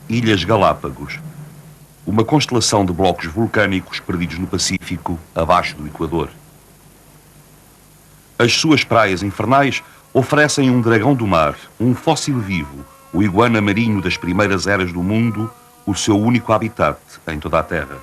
Ilhas Galápagos, uma constelação de blocos vulcânicos perdidos no Pacífico, abaixo do Equador. As suas praias infernais oferecem um dragão do mar, um fóssil vivo, o iguana marinho das primeiras eras do mundo, o seu único habitat em toda a Terra.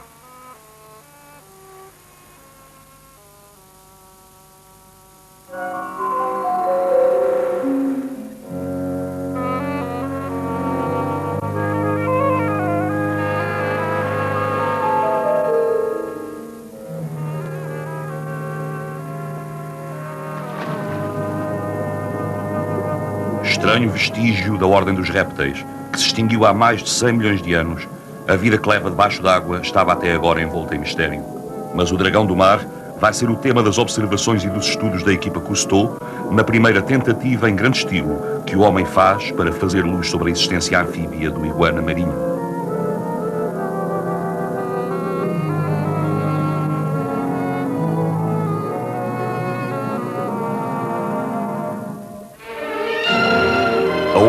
Estranho vestígio da ordem dos répteis, que se extinguiu há mais de 100 milhões de anos, a vida que leva debaixo d'água estava até agora envolta em mistério. Mas o dragão do mar vai ser o tema das observações e dos estudos da equipa Cousteau, na primeira tentativa em grande estilo que o homem faz para fazer luz sobre a existência anfíbia do iguana marinho.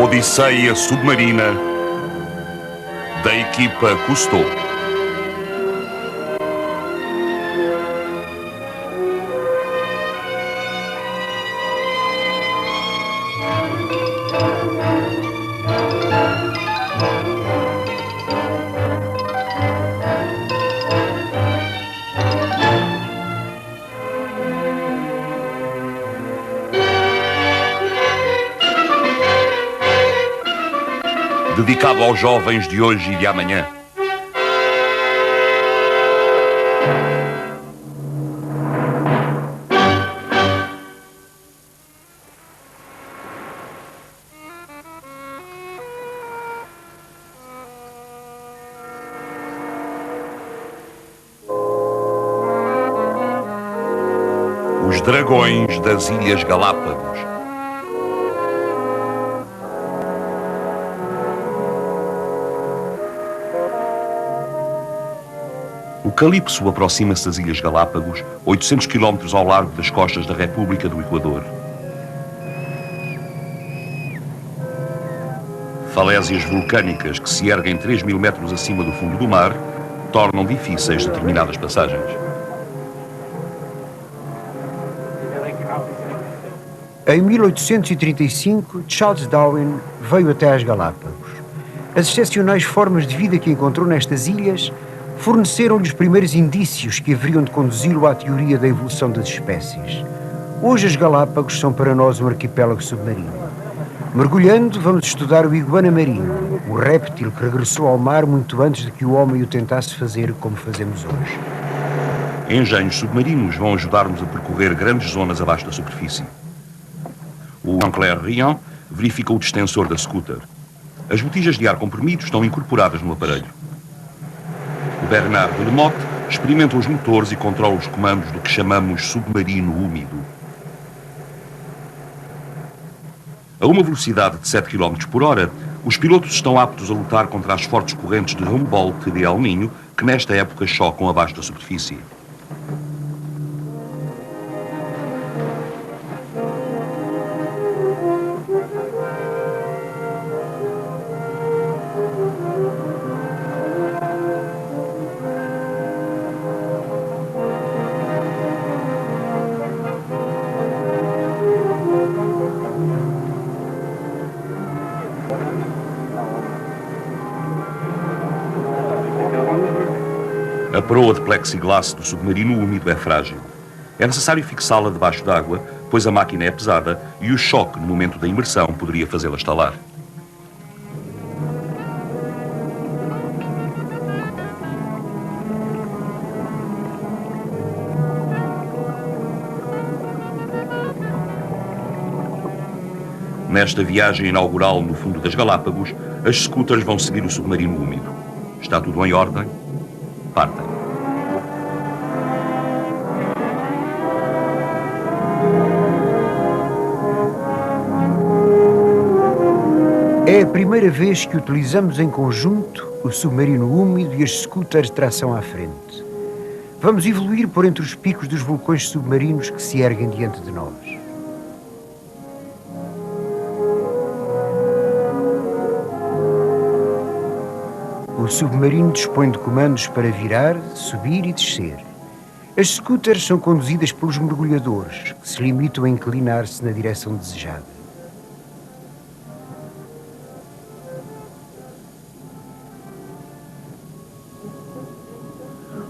Odisseia submarina da equipa Cousteau. Dedicado aos jovens de hoje e de amanhã. Os dragões das Ilhas Galápagos. O Calipso aproxima-se das Ilhas Galápagos, 800 km ao largo das costas da República do Equador. Falésias vulcânicas que se erguem 3.000 metros acima do fundo do mar tornam difíceis determinadas passagens. Em 1835, Charles Darwin veio até às Galápagos. As excepcionais formas de vida que encontrou nestas ilhas forneceram-lhe os primeiros indícios que haveriam de conduzi-lo à teoria da evolução das espécies. Hoje as Galápagos são para nós um arquipélago submarino. Mergulhando, vamos estudar o iguana marinho, o réptil que regressou ao mar muito antes de que o homem o tentasse fazer como fazemos hoje. Engenhos submarinos vão ajudar-nos a percorrer grandes zonas abaixo da superfície. O Jean-Claire Riant verifica o distensor da scooter. As botijas de ar comprimido estão incorporadas no aparelho. O Bernard Delamotte experimenta os motores e controla os comandos do que chamamos submarino úmido. A uma velocidade de 7 km por hora, os pilotos estão aptos a lutar contra as fortes correntes de Humboldt e de El Niño, que nesta época chocam abaixo da superfície. A proa de plexiglass do submarino úmido é frágil. É necessário fixá-la debaixo d'água, pois a máquina é pesada e o choque no momento da imersão poderia fazê-la estalar. Nesta viagem inaugural no fundo das Galápagos, as scooters vão seguir o submarino úmido. Está tudo em ordem? Partem. É a primeira vez que utilizamos em conjunto o submarino úmido e as scooters de tração à frente. Vamos evoluir por entre os picos dos vulcões submarinos que se erguem diante de nós. O submarino dispõe de comandos para virar, subir e descer. As scooters são conduzidas pelos mergulhadores, que se limitam a inclinar-se na direção desejada.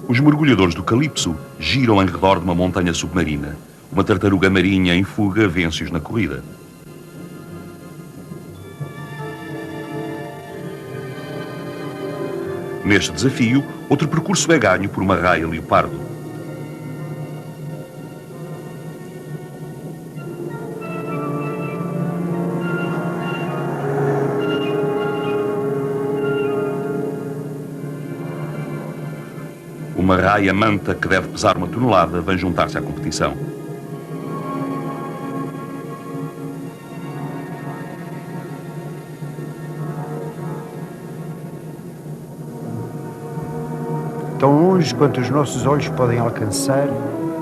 Os mergulhadores do Calypso giram em redor de uma montanha submarina. Uma tartaruga marinha em fuga vence-os na corrida. Neste desafio, outro percurso é ganho por uma raia leopardo. Uma raia manta que deve pesar 1 tonelada vem juntar-se à competição. Tão longe quanto os nossos olhos podem alcançar,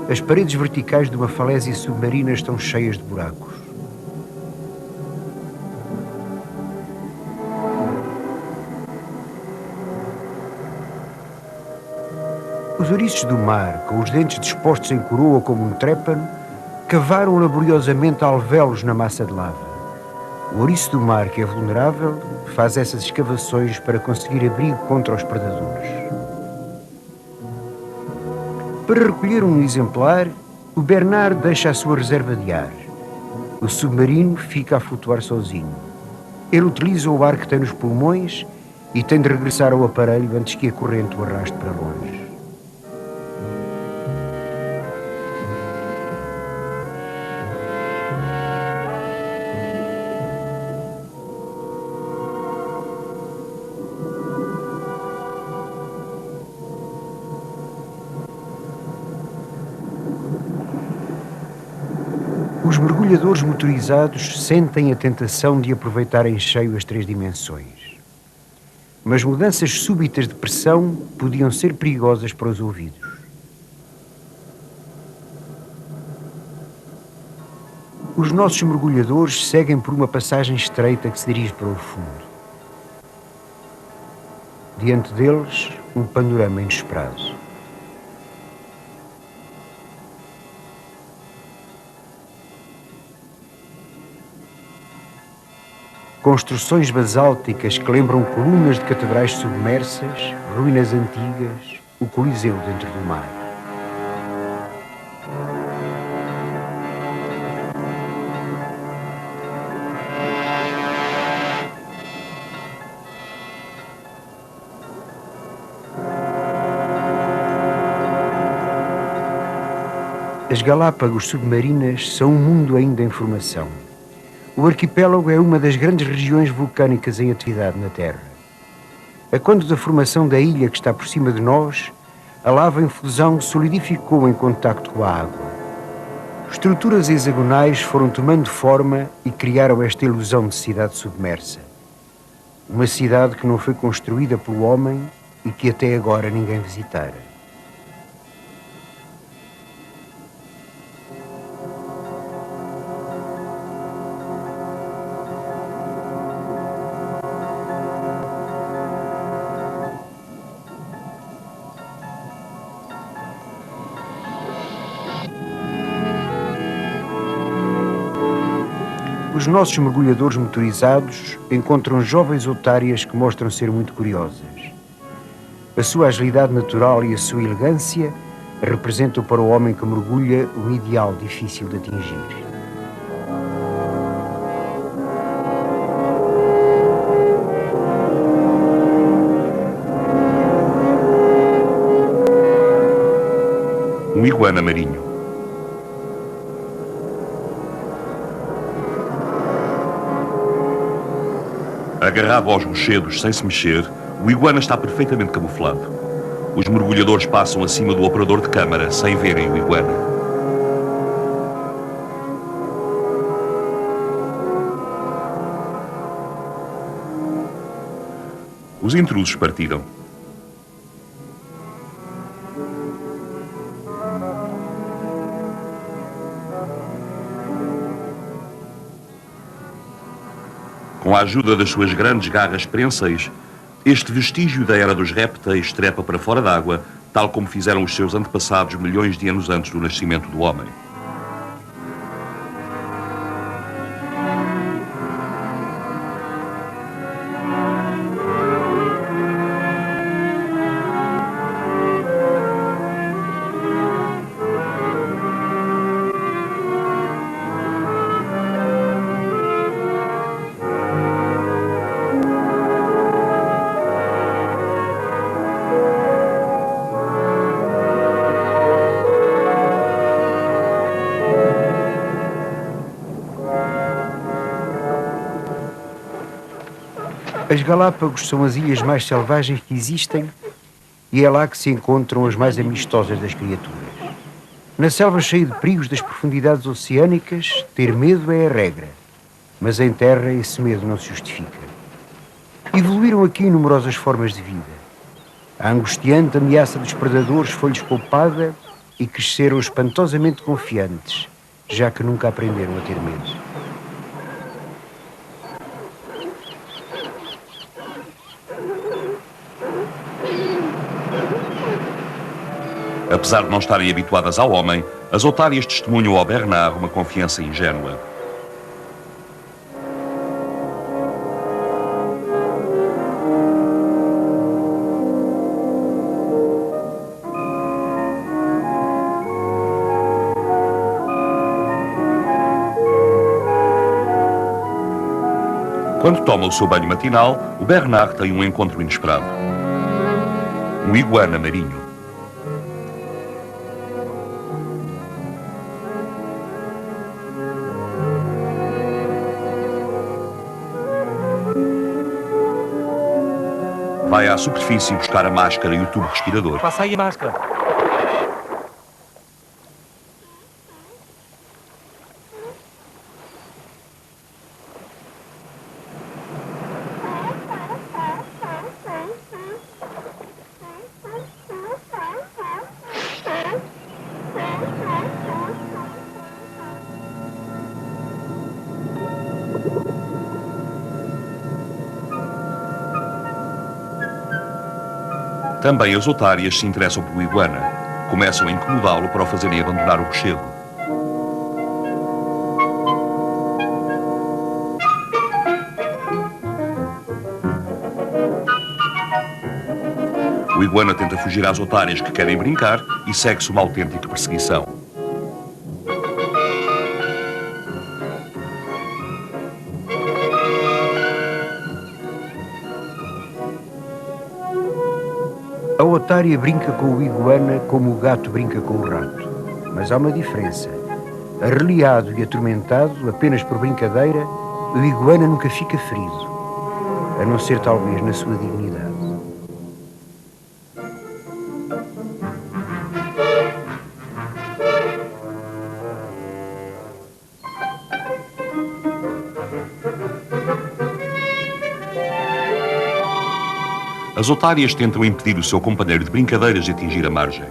as paredes verticais de uma falésia submarina estão cheias de buracos. Os ouriços do mar, com os dentes dispostos em coroa como um trépano, cavaram laboriosamente alvéolos na massa de lava. O ouriço do mar, que é vulnerável, faz essas escavações para conseguir abrigo contra os predadores. Para recolher um exemplar, o Bernard deixa a sua reserva de ar. O submarino fica a flutuar sozinho. Ele utiliza o ar que tem nos pulmões e tem de regressar ao aparelho antes que a corrente o arraste para longe. Os mergulhadores motorizados sentem a tentação de aproveitar em cheio as 3 dimensões. Mas mudanças súbitas de pressão podiam ser perigosas para os ouvidos. Os nossos mergulhadores seguem por uma passagem estreita que se dirige para o fundo. Diante deles, um panorama inesperado. Construções basálticas que lembram colunas de catedrais submersas, ruínas antigas, o Coliseu dentro do mar. As Galápagos submarinas são um mundo ainda em formação. O arquipélago é uma das grandes regiões vulcânicas em atividade na Terra. A quando da formação da ilha que está por cima de nós, a lava em fusão solidificou em contacto com a água. Estruturas hexagonais foram tomando forma e criaram esta ilusão de cidade submersa. Uma cidade que não foi construída pelo homem e que até agora ninguém visitara. Os nossos mergulhadores motorizados encontram jovens otárias que mostram ser muito curiosas. A sua agilidade natural e a sua elegância representam para o homem que mergulha um ideal difícil de atingir. Um iguana marinho. Agarrado aos rochedos sem se mexer, o iguana está perfeitamente camuflado. Os mergulhadores passam acima do operador de câmara sem verem o iguana. Os intrusos partiram. Com a ajuda das suas grandes garras prenseis, Este vestígio da era dos répteis trepa para fora d'água, tal como fizeram os seus antepassados milhões de anos antes do nascimento do homem. As Galápagos são as ilhas mais selvagens que existem e é lá que se encontram as mais amistosas das criaturas. Na selva cheia de perigos das profundidades oceânicas, ter medo é a regra, mas em terra esse medo não se justifica. Evoluíram aqui numerosas formas de vida. A angustiante ameaça dos predadores foi-lhes poupada e cresceram espantosamente confiantes, já que nunca aprenderam a ter medo. Apesar de não estarem habituadas ao homem, as otárias testemunham ao Bernard uma confiança ingênua. Quando toma o seu banho matinal, o Bernard tem um encontro inesperado. Um iguana marinho. Vai à superfície buscar a máscara e o tubo respirador. Passa aí a máscara. Também as otárias se interessam pelo iguana. Começam a incomodá-lo para o fazerem abandonar o rochedo. O iguana tenta fugir às otárias que querem brincar e segue-se uma autêntica perseguição. A otária brinca com o iguana como o gato brinca com o rato. Mas há uma diferença. Arreliado e atormentado apenas por brincadeira, o iguana nunca fica ferido, a não ser talvez na sua dignidade. As otárias tentam impedir o seu companheiro de brincadeiras de atingir a margem.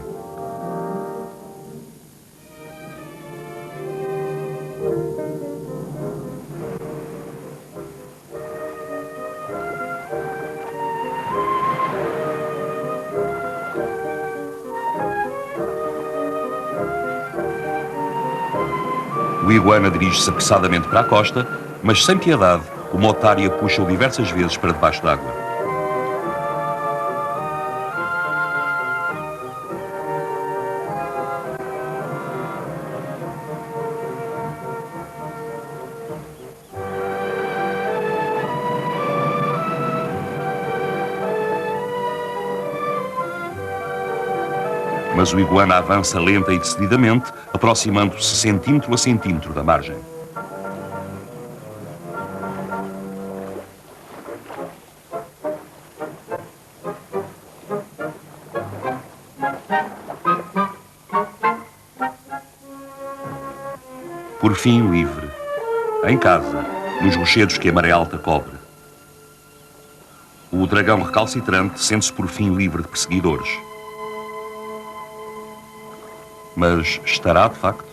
O iguana dirige-se apressadamente para a costa, mas sem piedade, uma otária puxa-o diversas vezes para debaixo d'água. Mas o iguana avança lenta e decididamente, aproximando-se centímetro a centímetro da margem. Por fim, livre, em casa, nos rochedos que a maré alta cobre. O dragão recalcitrante sente-se por fim livre de perseguidores. Mas estará, de facto?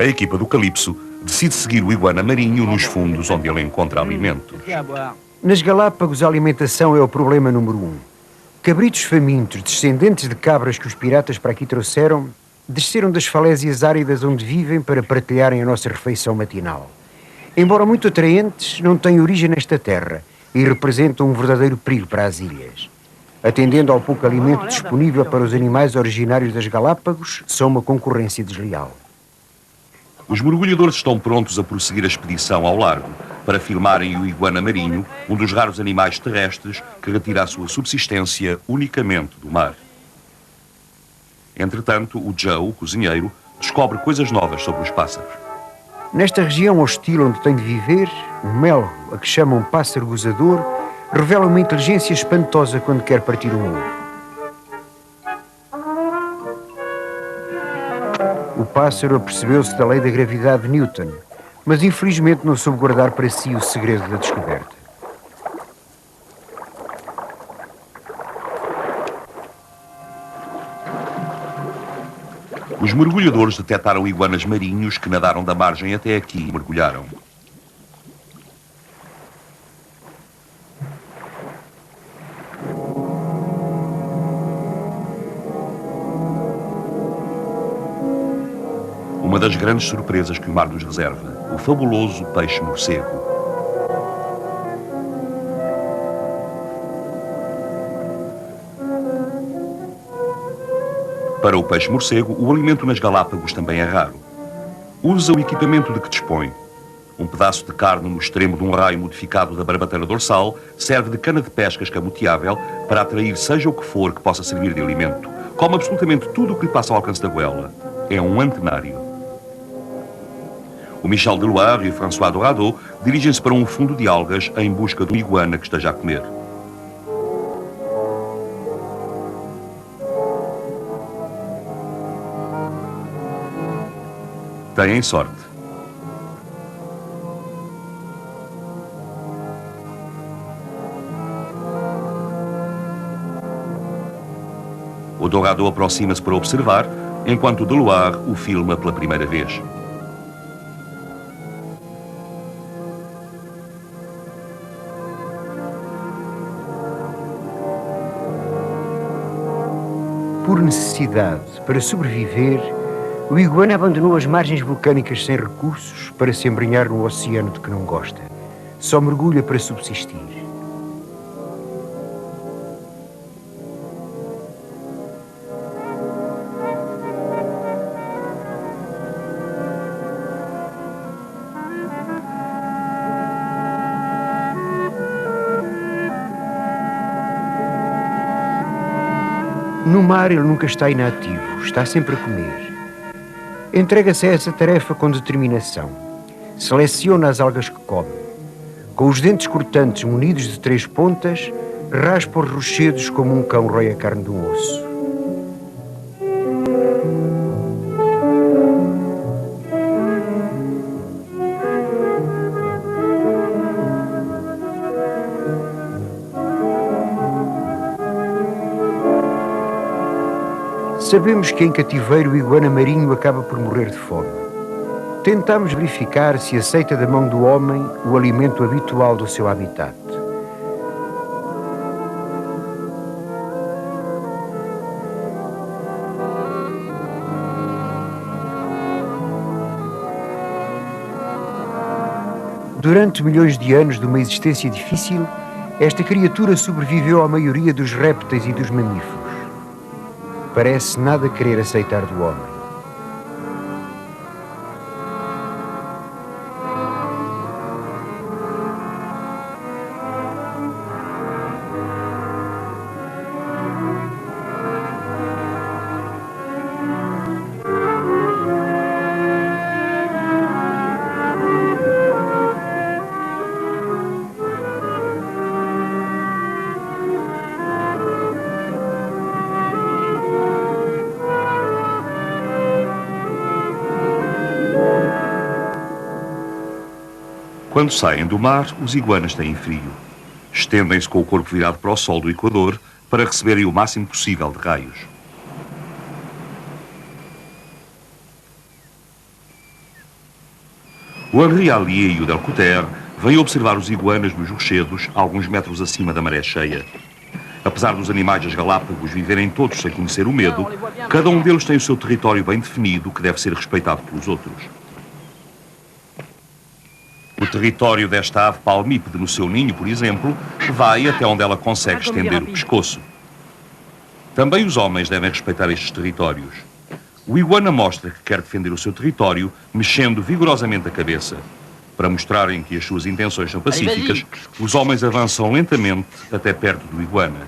A equipa do Calypso decide seguir o iguana marinho nos fundos onde ele encontra alimento. Nas Galápagos, a alimentação é o problema número 1. Cabritos famintos, descendentes de cabras que os piratas para aqui trouxeram, desceram das falésias áridas onde vivem para partilharem a nossa refeição matinal. Embora muito atraentes, não têm origem nesta terra e representam um verdadeiro perigo para as ilhas. Atendendo ao pouco alimento disponível para os animais originários das Galápagos, são uma concorrência desleal. Os mergulhadores estão prontos a prosseguir a expedição ao largo para filmarem o iguana marinho, um dos raros animais terrestres que retira a sua subsistência unicamente do mar. Entretanto, o Joe, o cozinheiro, descobre coisas novas sobre os pássaros. Nesta região hostil onde tem de viver, o melro, a que chamam pássaro gozador, revela uma inteligência espantosa quando quer partir um ovo. O pássaro apercebeu-se da lei da gravidade de Newton, mas infelizmente não soube guardar para si o segredo da descoberta. Os mergulhadores detectaram iguanas marinhos que nadaram da margem até aqui e mergulharam. Uma das grandes surpresas que o mar nos reserva, o fabuloso peixe-morcego. Para o peixe-morcego, o alimento nas Galápagos também é raro. Usa o equipamento de que dispõe. Um pedaço de carne no extremo de um raio modificado da barbatana dorsal serve de cana de pesca escamoteável para atrair seja o que for que possa servir de alimento. Come absolutamente tudo o que lhe passa ao alcance da goela. É um antenário. O Michel Deloire e o François Dourado dirigem-se para um fundo de algas em busca de uma iguana que esteja a comer. Têm sorte. O Dourado aproxima-se para observar, enquanto o Deloire o filma pela primeira vez. Por necessidade, para sobreviver, o iguana abandonou as margens vulcânicas sem recursos para se embrenhar no oceano de que não gosta. Só mergulha para subsistir. No mar ele nunca está inativo, está sempre a comer. Entrega-se a essa tarefa com determinação. Seleciona as algas que come. Com os dentes cortantes munidos de 3 pontas, raspa os rochedos como um cão rói a carne de um osso. Sabemos que em cativeiro o iguana marinho acaba por morrer de fome. Tentamos verificar se aceita da mão do homem o alimento habitual do seu habitat. Durante milhões de anos de uma existência difícil, esta criatura sobreviveu à maioria dos répteis e dos mamíferos. Parece nada querer aceitar do homem. Quando saem do mar, os iguanas têm frio. Estendem-se com o corpo virado para o sol do Equador para receberem o máximo possível de raios. O Henri Allier e o Delcourt vêm observar os iguanas dos rochedos a alguns metros acima da maré cheia. Apesar dos animais das Galápagos viverem todos sem conhecer o medo, cada um deles tem o seu território bem definido que deve ser respeitado pelos outros. O território desta ave palmípede no seu ninho, por exemplo, vai até onde ela consegue estender o pescoço. Também os homens devem respeitar estes territórios. O iguana mostra que quer defender o seu território, mexendo vigorosamente a cabeça. Para mostrarem que as suas intenções são pacíficas, os homens avançam lentamente até perto do iguana.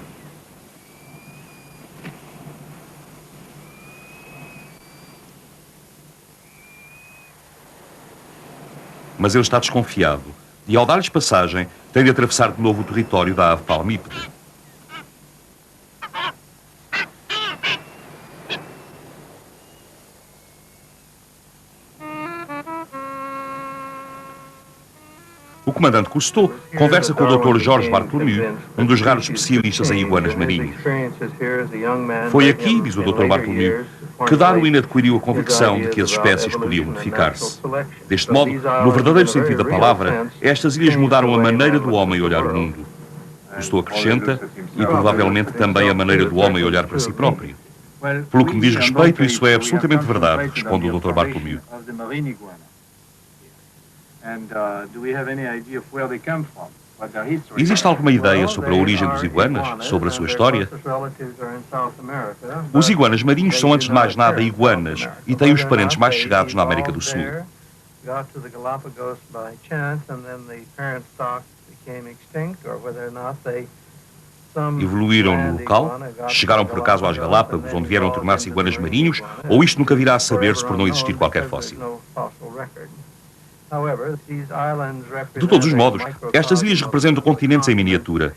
Mas ele está desconfiado e, ao dar-lhes passagem, tem de atravessar de novo o território da ave palmípede. O comandante Cousteau conversa com o Dr. Georges Bartholomew, um dos raros especialistas em iguanas marinhos. Foi aqui, diz o Dr. Bartholomew, que Darwin adquiriu a convicção de que as espécies podiam modificar-se. Deste modo, no verdadeiro sentido da palavra, estas ilhas mudaram a maneira do homem olhar o mundo. Cousteau acrescenta, e provavelmente também a maneira do homem olhar para si próprio. Pelo que me diz respeito, isso é absolutamente verdade, responde o Dr. Bartholomew. Existe alguma ideia sobre a origem dos iguanas? Sobre a sua história? Os iguanas marinhos são, antes de mais nada, iguanas e têm os parentes mais chegados na América do Sul. Evoluíram no local? Chegaram por acaso às Galápagos, onde vieram tornar-se iguanas marinhos? Ou isto nunca virá a saber-se por não existir qualquer fóssil? De todos os modos, estas ilhas representam continentes em miniatura.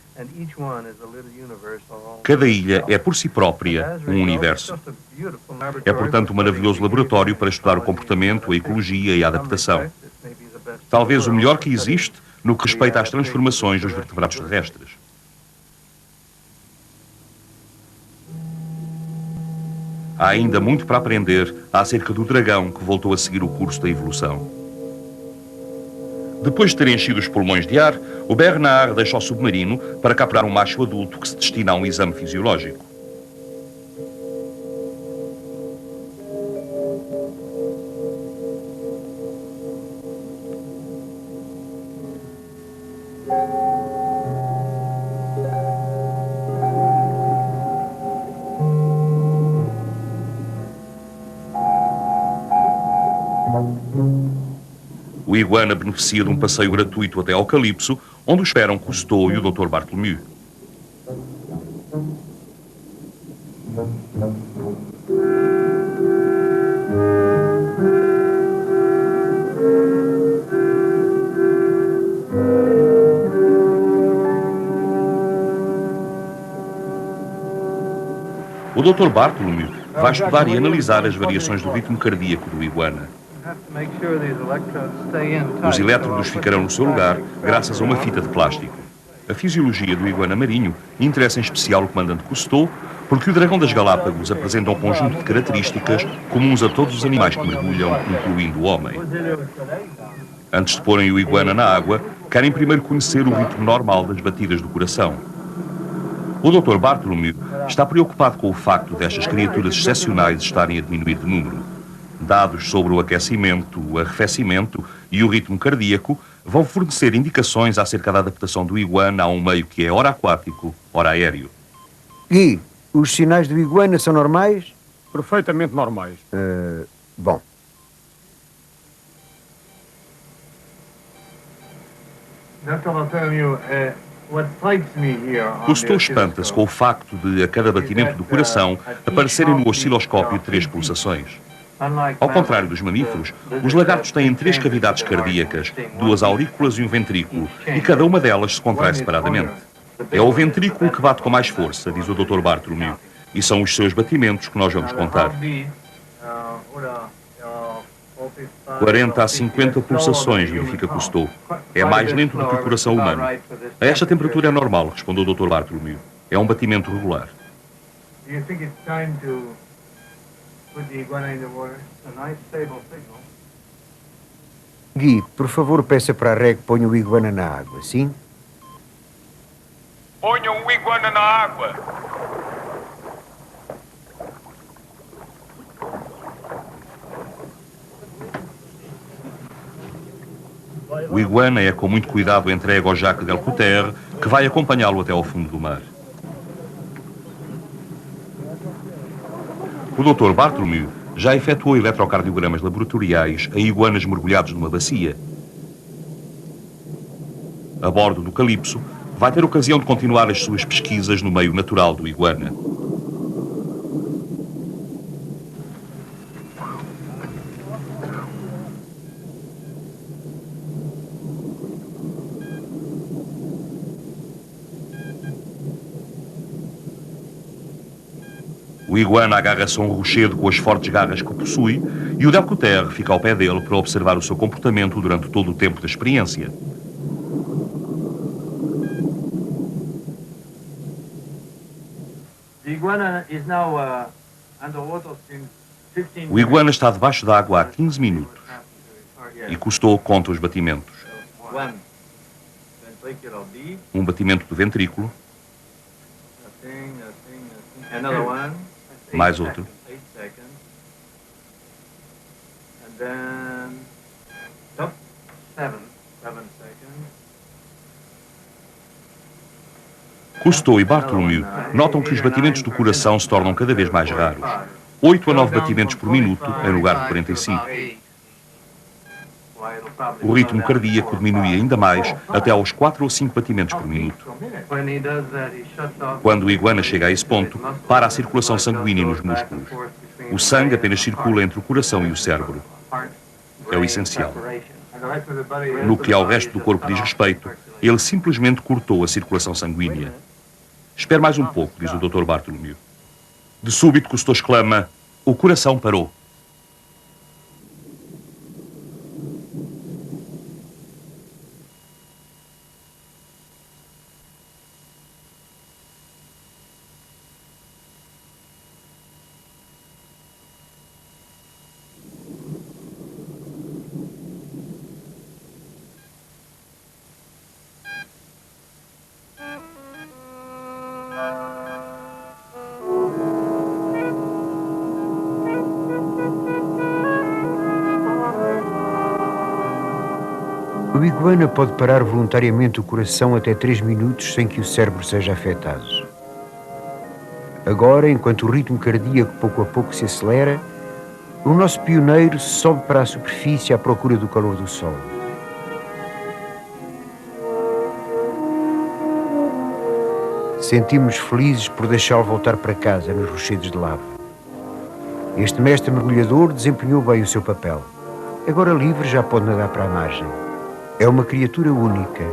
Cada ilha é, por si própria, um universo. É, portanto, um maravilhoso laboratório para estudar o comportamento, a ecologia e a adaptação. Talvez o melhor que existe no que respeita às transformações dos vertebrados terrestres. Há ainda muito para aprender acerca do dragão que voltou a seguir o curso da evolução. Depois de ter enchido os pulmões de ar, o Bernard deixa o submarino para capturar um macho adulto que se destina a um exame fisiológico. O iguana beneficia de um passeio gratuito até ao Calipso, onde o esperam Cousteau e o Dr. Bartholomew. O Dr. Bartholomew vai estudar e analisar as variações do ritmo cardíaco do iguana. Os elétrodos ficarão no seu lugar graças a uma fita de plástico. A fisiologia do iguana marinho interessa em especial o comandante Cousteau, porque o dragão das Galápagos apresenta um conjunto de características comuns a todos os animais que mergulham, incluindo o homem. Antes de porem o iguana na água, querem primeiro conhecer o ritmo normal das batidas do coração. O Dr. Bartholomew está preocupado com o facto destas criaturas excepcionais estarem a diminuir de número. Dados sobre o aquecimento, o arrefecimento e o ritmo cardíaco vão fornecer indicações acerca da adaptação do iguana a um meio que é ora aquático, ora aéreo. Gui, os sinais do iguana são normais? Perfeitamente normais. Bom. Cousteau espanta-se com o facto de, a cada batimento do coração, aparecerem no osciloscópio 3 pulsações. Ao contrário dos mamíferos, os lagartos têm 3 cavidades cardíacas, 2 aurículas e um ventrículo, e cada uma delas se contrai separadamente. É o ventrículo que bate com mais força, diz o Dr. Bartholomew, e são os seus batimentos que nós vamos contar. 40 a 50 pulsações, verifica Cousteau. É mais lento do que o coração humano. A esta temperatura é normal, respondeu o Dr. Bartholomew. É um batimento regular. Gui, por favor, peça para a Reg que ponha o iguana na água, sim? Ponham o iguana na água. O iguana é com muito cuidado entregue ao Jacques Delcouter, que vai acompanhá-lo até ao fundo do mar. O Dr. Bartholomew já efetuou eletrocardiogramas laboratoriais a iguanas mergulhados numa bacia. A bordo do Calypso, vai ter ocasião de continuar as suas pesquisas no meio natural do iguana. O iguana agarra-se a um rochedo com as fortes garras que o possui e o Delcouter fica ao pé dele para observar o seu comportamento durante todo o tempo da experiência. O iguana está debaixo d'água há 15 minutos e custou conta os batimentos. Um batimento do ventrículo, mais outro. Cousteau e Bartholomew notam que os batimentos do coração se tornam cada vez mais raros. 8 a 9 batimentos por minuto em lugar de 45. O ritmo cardíaco diminui ainda mais até aos 4 ou 5 batimentos por minuto. Quando o iguana chega a esse ponto, para a circulação sanguínea nos músculos. O sangue apenas circula entre o coração e o cérebro. É o essencial. No que ao resto do corpo diz respeito, ele simplesmente cortou a circulação sanguínea. Espere mais um pouco, diz o Dr. Bartholomew. De súbito, Cousteau exclama: o coração parou. O iguana pode parar voluntariamente o coração até 3 minutos sem que o cérebro seja afetado. Agora, enquanto o ritmo cardíaco pouco a pouco se acelera, o nosso pioneiro sobe para a superfície à procura do calor do sol. Sentimos-nos felizes por deixá-lo voltar para casa nos rochedos de lava. Este mestre mergulhador desempenhou bem o seu papel. Agora livre já pode nadar para a margem. É uma criatura única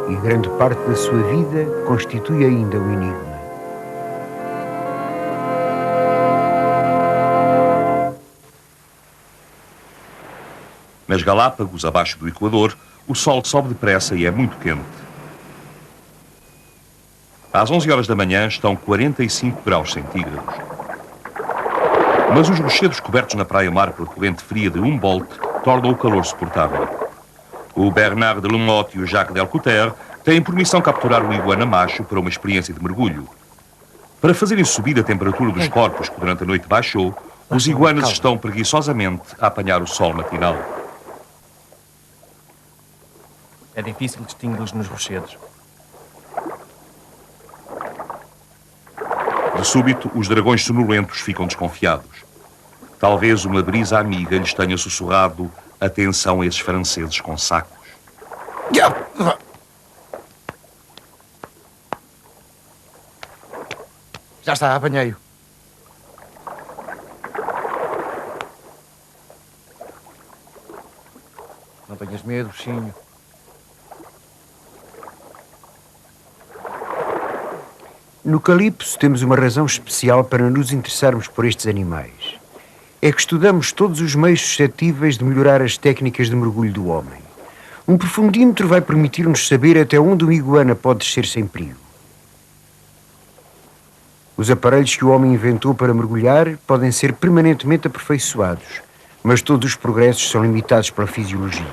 e grande parte da sua vida constitui ainda um enigma. Nas Galápagos, abaixo do Equador, o sol sobe depressa e é muito quente. Às 11 horas da manhã estão 45 graus centígrados. Mas os rochedos cobertos na praia-mar pela corrente fria de Humboldt tornam o calor suportável. O Bernard de Lamotte e o Jacques Delcouter têm por missão capturar o iguana macho para uma experiência de mergulho. Para fazerem subir a temperatura dos corpos que durante a noite baixou, os iguanas estão preguiçosamente a apanhar o sol matinal. É difícil distingui-los nos rochedos. De súbito, os dragões sonolentos ficam desconfiados. Talvez uma brisa amiga lhes tenha sussurrado: atenção a esses franceses com sacos. Já está, apanhei-o. Não tenhas medo, bichinho. No Calypso temos uma razão especial para nos interessarmos por estes animais. É que estudamos todos os meios suscetíveis de melhorar as técnicas de mergulho do homem. Um profundímetro vai permitir-nos saber até onde um iguana pode descer sem perigo. Os aparelhos que o homem inventou para mergulhar podem ser permanentemente aperfeiçoados, mas todos os progressos são limitados pela fisiologia.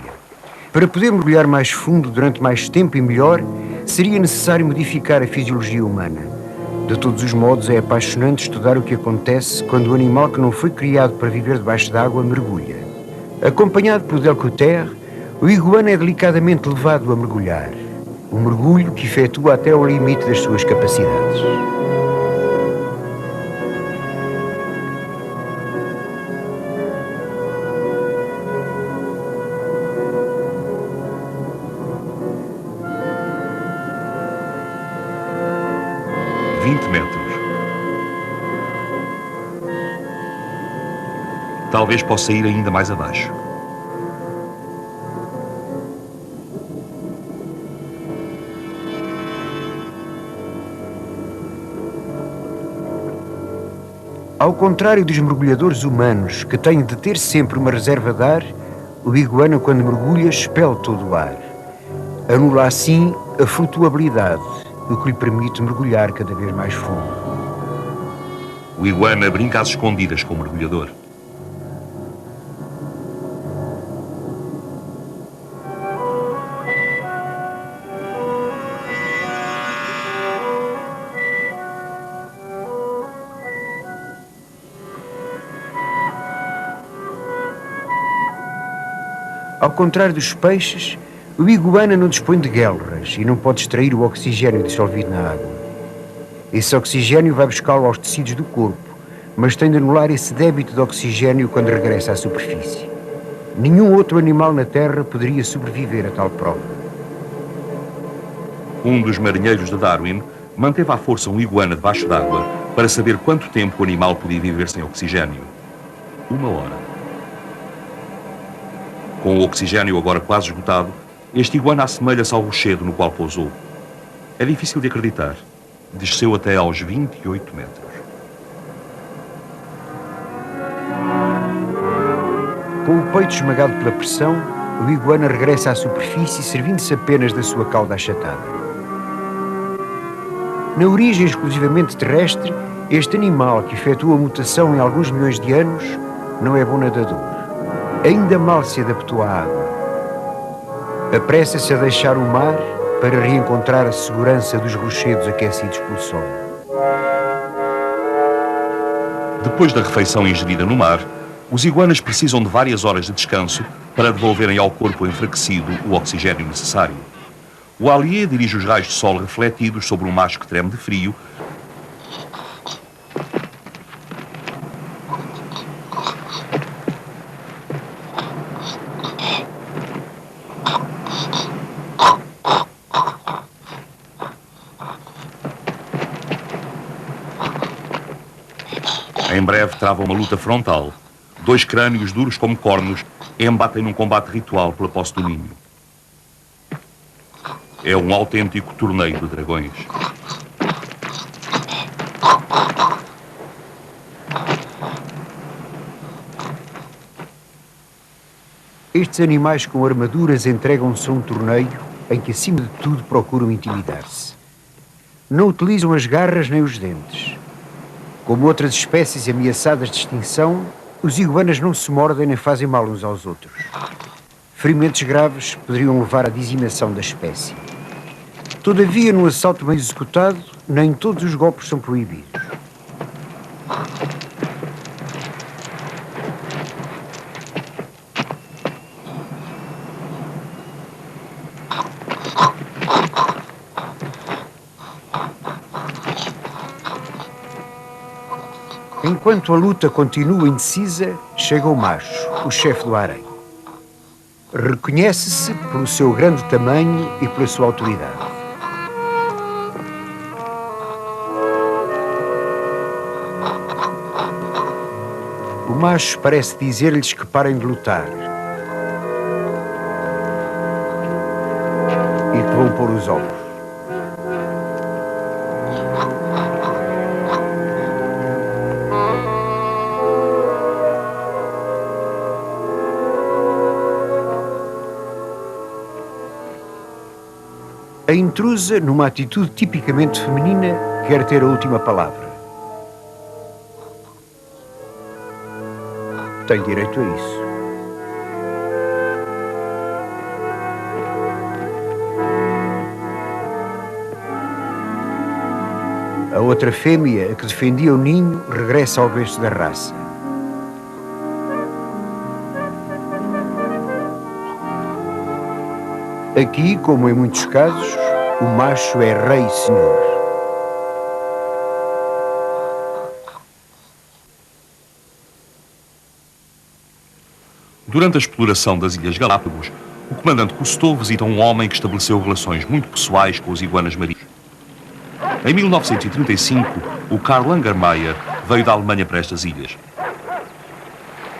Para poder mergulhar mais fundo durante mais tempo e melhor, seria necessário modificar a fisiologia humana. De todos os modos, é apaixonante estudar o que acontece quando o animal que não foi criado para viver debaixo d'água mergulha. Acompanhado pelo Delcourt, o iguana é delicadamente levado a mergulhar. Um mergulho que efetua até ao limite das suas capacidades. metros. Talvez possa ir ainda mais abaixo. Ao contrário dos mergulhadores humanos, que têm de ter sempre uma reserva de ar, o iguana, quando mergulha, expele todo o ar. Anula assim a flutuabilidade, o que lhe permite mergulhar cada vez mais fundo. O iguana brinca às escondidas com o mergulhador. Ao contrário dos peixes, o iguana não dispõe de guelras e não pode extrair o oxigênio dissolvido na água. Esse oxigênio vai buscá-lo aos tecidos do corpo, mas tem de anular esse débito de oxigênio quando regressa à superfície. Nenhum outro animal na Terra poderia sobreviver a tal prova. Um dos marinheiros de Darwin manteve à força um iguana debaixo d'água para saber quanto tempo o animal podia viver sem oxigênio. 1 hora. Com o oxigênio agora quase esgotado, este iguana assemelha-se ao rochedo no qual pousou. É difícil de acreditar. Desceu até aos 28 metros. Com o peito esmagado pela pressão, o iguana regressa à superfície servindo-se apenas da sua cauda achatada. Na origem exclusivamente terrestre, este animal, que efetua a mutação em alguns milhões de anos, não é bom nadador. Ainda mal se adaptou à água. Apressa-se a deixar o mar para reencontrar a segurança dos rochedos aquecidos pelo sol. Depois da refeição ingerida no mar, os iguanas precisam de várias horas de descanso para devolverem ao corpo enfraquecido o oxigênio necessário. O allié dirige os raios de sol refletidos sobre um macho que treme de frio. Em breve trava uma luta frontal. 2 crânios duros como cornos embatem num combate ritual pela posse do ninho. É um autêntico torneio de dragões. Estes animais com armaduras entregam-se a um torneio em que, acima de tudo, procuram intimidar-se. Não utilizam as garras nem os dentes. Como outras espécies ameaçadas de extinção, os iguanas não se mordem nem fazem mal uns aos outros. Ferimentos graves poderiam levar à dizimação da espécie. Todavia, num assalto bem executado, nem todos os golpes são proibidos. Enquanto a luta continua indecisa, chega o macho, o chefe do harém. Reconhece-se pelo seu grande tamanho e pela sua autoridade. O macho parece dizer-lhes que parem de lutar e que vão pôr os ovos. A intrusa, numa atitude tipicamente feminina, quer ter a última palavra. Tem direito a isso. A outra fêmea, a que defendia o ninho, regressa ao berço da raça. Aqui, como em muitos casos, o macho é rei e senhor. Durante a exploração das Ilhas Galápagos, o comandante Cousteau visita um homem que estabeleceu relações muito pessoais com os iguanas marinhos. Em 1935, o Karl Langermeyer veio da Alemanha para estas ilhas.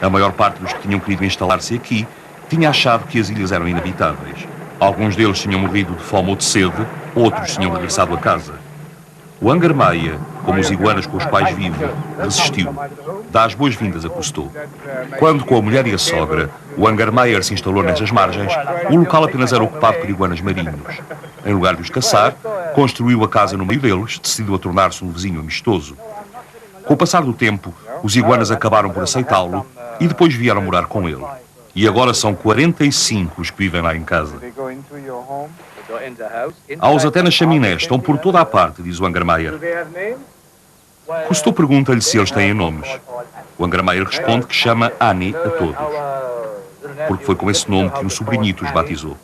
A maior parte dos que tinham querido instalar-se aqui tinha achado que as ilhas eram inabitáveis. Alguns deles tinham morrido de fome ou de sede, outros tinham regressado a casa. O Langermeyer, como os iguanas com os quais vive, resistiu. Dá as boas-vindas a Cousteau. Quando, com a mulher e a sogra, o Langermeyer se instalou nestas margens, o local apenas era ocupado por iguanas marinhos. Em lugar de os caçar, construiu a casa no meio deles, decidiu a tornar-se um vizinho amistoso. Com o passar do tempo, os iguanas acabaram por aceitá-lo e depois vieram morar com ele. E agora são 45 os que vivem lá em casa. Há-os até nas chaminés, estão por toda a parte, diz o Langermeyer. Cousteau pergunta-lhe se eles têm nomes. O Langermeyer responde que chama Annie a todos, porque foi com esse nome que um sobrinhito os batizou.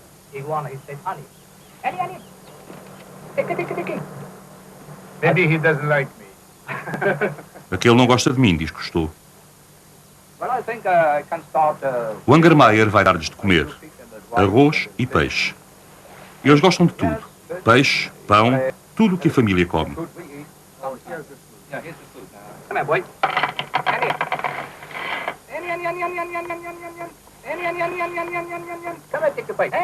Maybe he doesn't like me. Aquele não gosta de mim, diz Cousteau. Well, I think I can start. O Langermeyer vai dar-lhes de comer arroz e peixe. Eles gostam de tudo. Peixe, pão, tudo o que a família come. Food we eat. Oh, here's the food. Come here, boy. Come on, take the bite.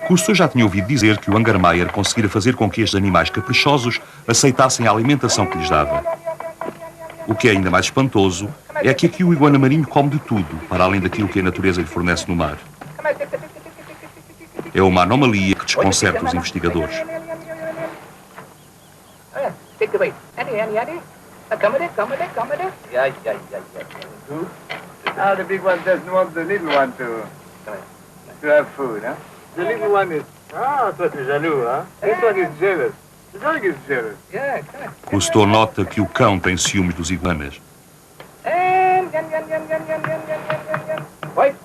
Cousteau já tinha ouvido dizer que o Langermeyer conseguira fazer com que estes animais caprichosos aceitassem a alimentação que lhes dava. O que é ainda mais espantoso é que aqui o iguana marinho come de tudo, para além daquilo que a natureza lhe fornece no mar. É uma anomalia que desconcerta os investigadores. Take the bite. Annie. Come there. Yeah. Ah, the big one doesn't want the little one to have food, huh? The little one is... Ah, toi t'es jaloux, huh? This one is jealous. The dog is jealous. Yeah, come on. Cousteau nota que o cão tem ciúmes dos iguanas. Wait.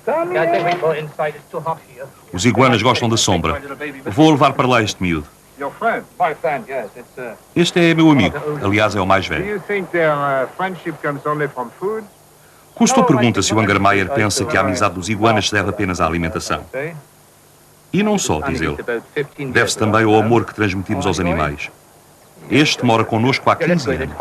Come here. Os iguanas gostam da sombra. Vou levar para lá este miúdo. Your friend. My friend, yes, it's Este é meu amigo. Aliás, é o mais Do velho. you think their friendship comes only from food? Cousteau pergunta se o Langermeyer pensa que a amizade dos iguanas se deve apenas à alimentação. E não só, diz ele. Deve-se também ao amor que transmitimos aos animais. Este mora connosco há 15 anos.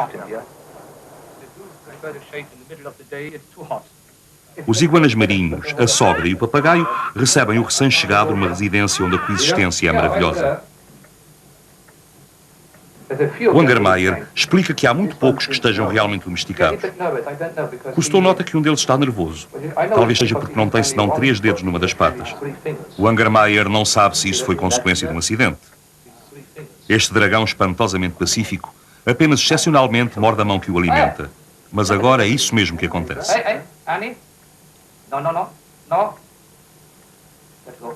Os iguanas marinhos, a sogra e o papagaio recebem o recém-chegado numa residência onde a coexistência é maravilhosa. O Langermeyer explica que há muito poucos que estejam realmente domesticados. Cousteau nota que um deles está nervoso. Talvez seja porque não tem senão 3 dedos numa das patas. O Langermeyer não sabe se isso foi consequência de um acidente. Este dragão espantosamente pacífico apenas excepcionalmente morde a mão que o alimenta. Mas agora é isso mesmo que acontece. Hey, Annie. No. Let's go.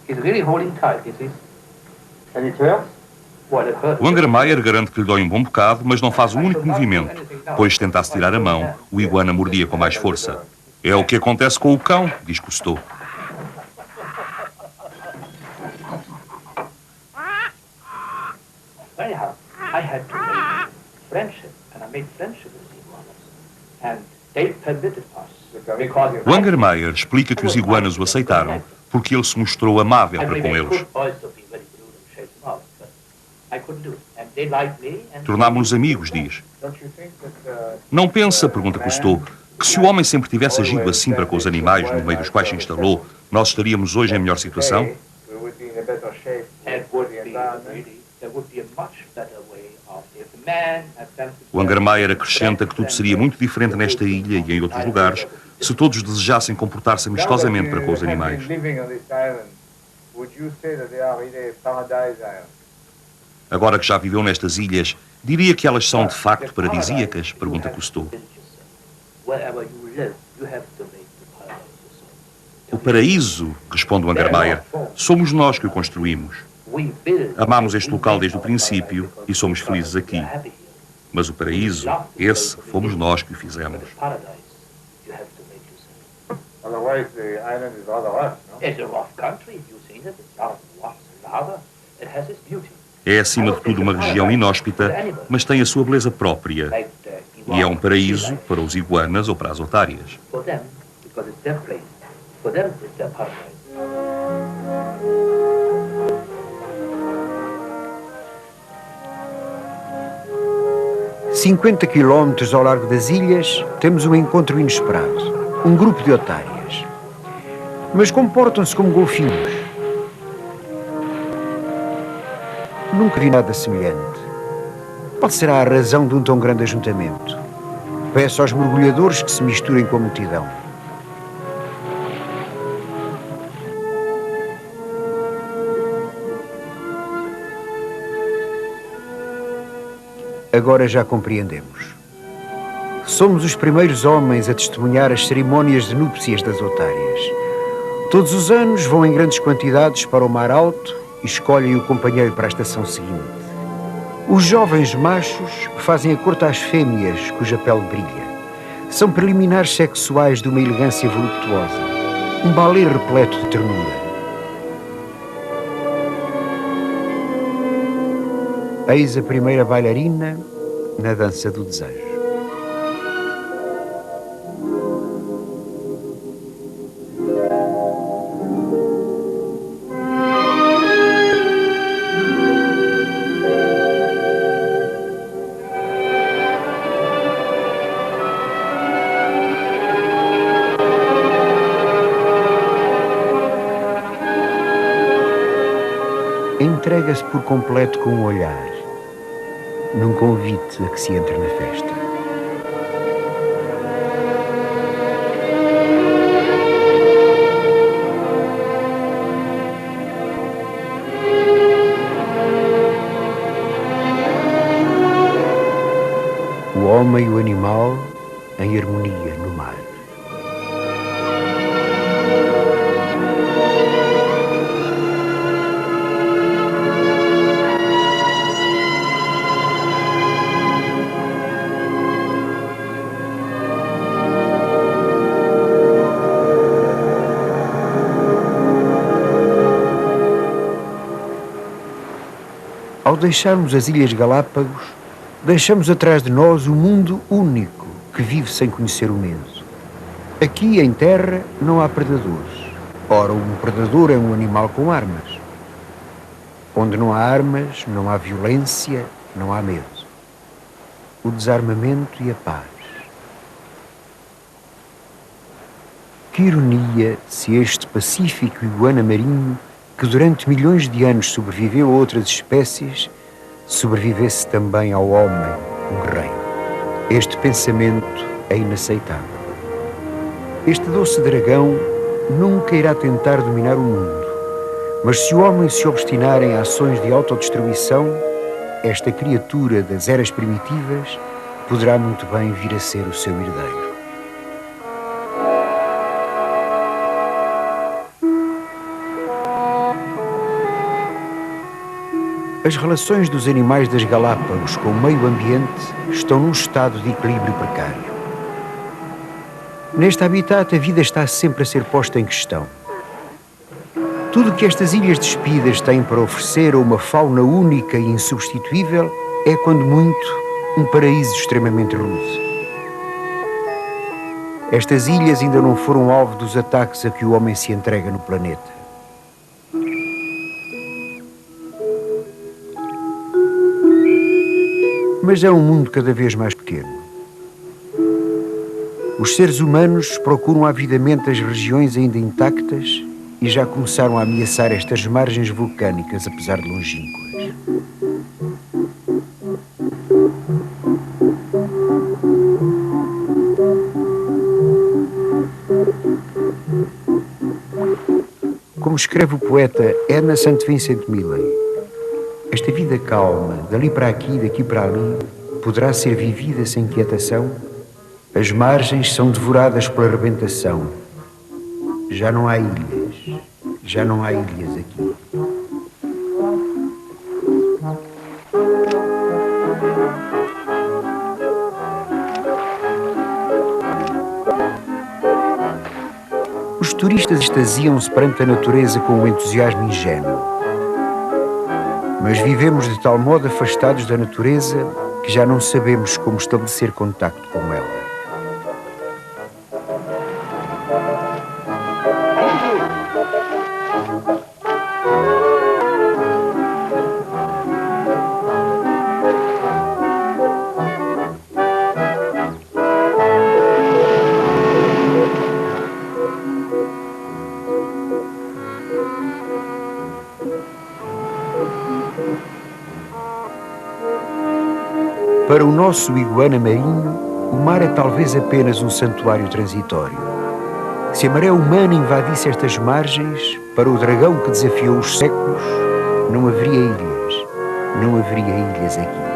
He's really holding tight, you see? And it hurts? Well, it hurts. O Langermeyer garante que lhe dói um bom bocado, mas não faz um único movimento, pois se tentasse tirar a mão, o iguana mordia com mais força. É o que acontece com o cão, diz Cousteau. Anyhow, I had to make friendship, and I made friendship with the iguanas. And they permitted us, because... O Langermeyer explica que os iguanas o aceitaram porque ele se mostrou amável I para mean, com I eles. could also be very rude and shake them out, but I couldn't do it. And they liked me, and... Tornámos-nos amigos, diz. Don't you think that... Não pensa, pergunta Cousteau, que se o homem sempre tivesse agido assim para com os animais no meio dos quais se instalou, nós estaríamos hoje em melhor situação? we would be in a better shape It for would the be environment? really, there would be a much better way of if the man had them to... O Langermeyer acrescenta que tudo seria muito diferente nesta ilha e em outros lugares se todos desejassem comportar-se amistosamente para com os animais. Living on this island you say that they are really paradise islands? Agora que já viveu nestas ilhas, diria que elas são de facto paradisíacas? Pergunta Cousteau. Wherever you live, you have to make the paradise yourself. O paraíso, responde o Angermeyer, somos nós que o construímos. We build. Amamos este local desde o princípio e somos felizes aqui. Mas o paraíso, esse, fomos nós que o fizemos. The paradise, you have to make yourself. Otherwise, the island is rather rough, no? It's a rough country. You've seen it. It's not rough and lava. It has its beauty. É, acima de tudo, uma região inóspita, mas tem a sua beleza própria. Like the E é um paraíso para os iguanas ou para as otárias. For them, because it's their place. For them, it's their paradise. 50 quilómetros ao largo das ilhas, temos um encontro inesperado. Um grupo de otárias. Mas comportam-se como golfinhos. Nunca vi nada semelhante. Qual será a razão de um tão grande ajuntamento? Peço aos mergulhadores que se misturem com a multidão. Agora já compreendemos. Somos os primeiros homens a testemunhar as cerimónias de núpcias das otárias. Todos os anos vão em grandes quantidades para o mar alto e escolhem o companheiro para a estação seguinte. Os jovens machos fazem a corte às fêmeas cuja pele brilha. São preliminares sexuais de uma elegância voluptuosa. Um balé repleto de ternura. Eis a primeira bailarina na dança do desejo. Entrega-se por completo com o olhar, num convite a que se entre na festa. O homem e o animal em harmonia no mar. Ao deixarmos as Ilhas Galápagos, deixamos atrás de nós o mundo único que vive sem conhecer o medo. Aqui, em terra, não há predadores. Ora, um predador é um animal com armas. Onde não há armas, não há violência, não há medo. O desarmamento e a paz. Que ironia se este pacífico iguana marinho, que durante milhões de anos sobreviveu a outras espécies, sobrevivesse também ao homem, um guerreiro. Este pensamento é inaceitável. Este doce dragão nunca irá tentar dominar o mundo, mas se o homem se obstinar em ações de autodestruição, esta criatura das eras primitivas poderá muito bem vir a ser o seu herdeiro. As relações dos animais das Galápagos com o meio ambiente estão num estado de equilíbrio precário. Neste habitat, a vida está sempre a ser posta em questão. Tudo o que estas ilhas despidas têm para oferecer a uma fauna única e insubstituível é, quando muito, um paraíso extremamente rude. Estas ilhas ainda não foram alvo dos ataques a que o homem se entrega no planeta. Mas é um mundo cada vez mais pequeno. Os seres humanos procuram avidamente as regiões ainda intactas e já começaram a ameaçar estas margens vulcânicas, apesar de longínquas. Como como escreve o poeta Edna St. Vincent Millay, esta vida calma, dali para aqui, daqui para ali, poderá ser vivida sem quietação? As margens são devoradas pela rebentação. Já não há ilhas, já não há ilhas aqui. Os turistas extasiam-se perante a natureza com um entusiasmo ingênuo. Mas vivemos de tal modo afastados da natureza que já não sabemos como estabelecer contacto com ela. Para o nosso iguana marinho, o mar é talvez apenas um santuário transitório. Se a maré humana invadisse estas margens, para o dragão que desafiou os séculos, não haveria ilhas aqui.